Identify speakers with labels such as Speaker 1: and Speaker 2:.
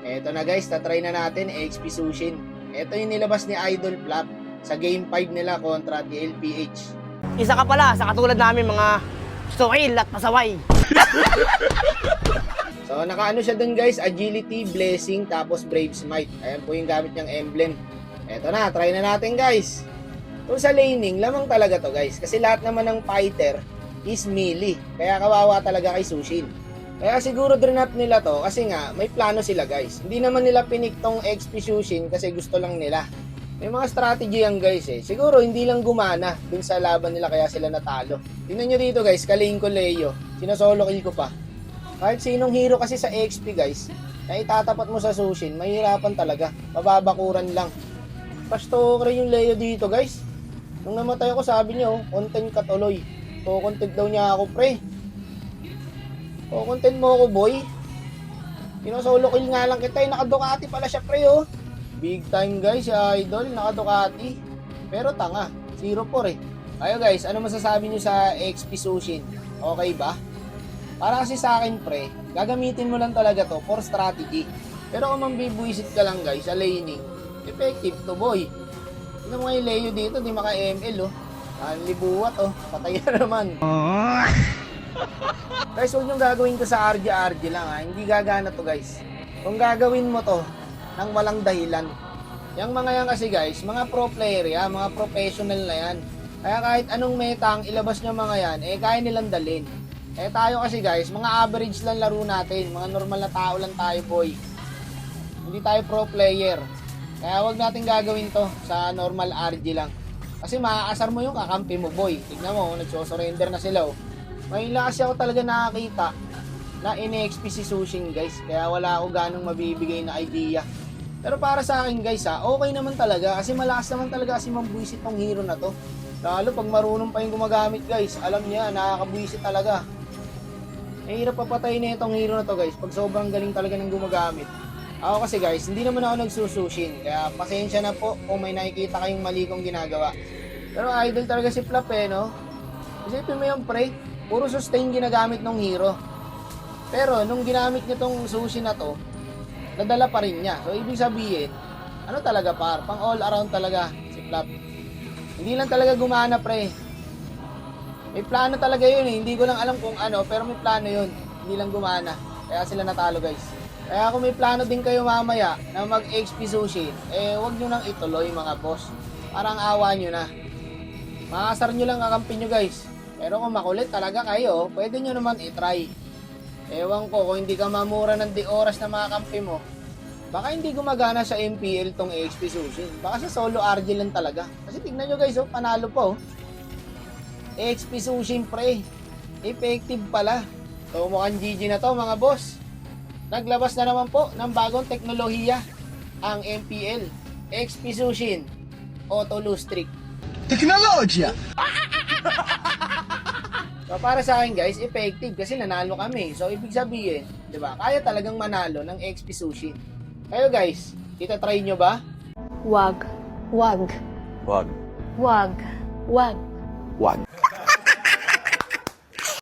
Speaker 1: Eto na guys, tatry na natin XP Sushin. Eto yung nilabas ni Idol Flap sa Game 5 nila kontra TLPH.
Speaker 2: Isa ka pala sa katulad namin mga sukil at pasaway.
Speaker 1: So nakaano siya dun guys, Agility, Blessing, tapos Brave Smite. Ayan po yung gamit niyang emblem. Eto na, try na natin guys. Kung sa laning, lamang talaga to guys. Kasi lahat naman ng fighter is melee. Kaya kawawa talaga kay Sushin. Kaya siguro drenap nila to kasi nga may plano sila guys. Hindi naman nila pinik tong XP Sushin kasi gusto lang nila. May mga strategy yan guys eh. Siguro hindi lang gumana dun sa laban nila kaya sila natalo. Tingnan nyo dito guys, kaling ko Leo. Sinosolo kill ko pa. Kahit sinong hero kasi sa XP guys, na itatapat mo sa Sushin, mahirapan talaga. Mababakuran lang. Pastor yung Leo dito guys. Nung namatay ako sabi niya content ka tuloy. So content daw niya ako pre. O, content mo ako, boy. Sinosolo kill nga lang kita. Naka-Ducati pala siya, pre, oh. Big time, guys, si Idol. Naka-Ducati. Pero tanga. 0-4, eh. Kayo, guys, ano masasabi nyo sa XP Sushin? Okay ba? Para kasi sa akin, pre, gagamitin mo lang talaga to for strategy. Pero kung mambibuisit ka lang, guys, sa laning, effective to, boy. Tignan mo nga yung Leo dito, di maka-ML, oh. Ang libuwat, oh. Patay na naman. Guys, huwag nyo gagawin to sa RG lang ha. Hindi gagana to guys. Kung gagawin mo to nang walang dahilan. Yung mga yan kasi guys, mga pro player yan, mga professional na yan. Kaya kahit anong meta ang ilabas nyo mga yan, eh kaya nilang dalhin. Eh tayo kasi guys, mga average lang laro natin. Mga normal na tao lang tayo boy. Hindi tayo pro player. Kaya huwag natin gagawin to sa normal RG lang. Kasi maaasar mo yung kakampi mo boy. Tignan mo, nagsosurrender na sila oh. May kasi ako talaga nakakita na in-XP si Sushin guys. Kaya wala ako ganong mabibigay na idea. Pero para sa akin guys okay naman talaga. Kasi malakas naman talaga kasi mambuisit tong hero na to. Lalo pag marunong pa yung gumagamit guys. Alam niya, nakakabuisit talaga. Hirap papatay na itong hero na to guys. Pag sobrang galing talaga ng gumagamit. Ako kasi guys, hindi naman ako nagsusushin. Kaya pasensya na po kung may nakikita kayong mali kong ginagawa. Pero idol talaga si Flap no? Isipin mo yung pre. Puro sustain ginagamit ng hero. Pero nung ginamit niya tong sushi na to, nadala pa rin niya. So ibig sabihin, ano talaga pang all around talaga si Flap. Hindi lang talaga gumana pre. May plano talaga yun eh. Hindi ko lang alam kung ano, pero may plano yun. Hindi lang gumana. Kaya sila natalo guys. Kaya kung may plano din kayo mamaya na mag-XP sushi, eh wag nyo nang ituloy mga boss. Parang awa nyo na. Makasar nyo lang kakampi nyo guys. Pero kung makulit talaga kayo, pwede nyo naman itry. Ewan ko, kung hindi ka mamura ng di oras na mga kampi mo, baka hindi gumagana sa MPL tong XP Sushin. Baka sa solo RG lang talaga. Kasi tignan nyo guys, panalo po. XP Sushin pre. Effective pala. So mukhang GG na to mga boss. Naglabas na naman po ng bagong teknolohiya ang MPL. XP Sushin Auto Lose Streak.
Speaker 3: Teknolohiya!
Speaker 1: So para sa akin guys, effective kasi nanalo kami. So ibig sabihin, 'di ba? Kaya talagang manalo ng XP Sushi. Kayo guys, try nyo ba?
Speaker 4: Wag. Wag.
Speaker 3: Wag.
Speaker 4: Wag. Wag.
Speaker 3: Wag.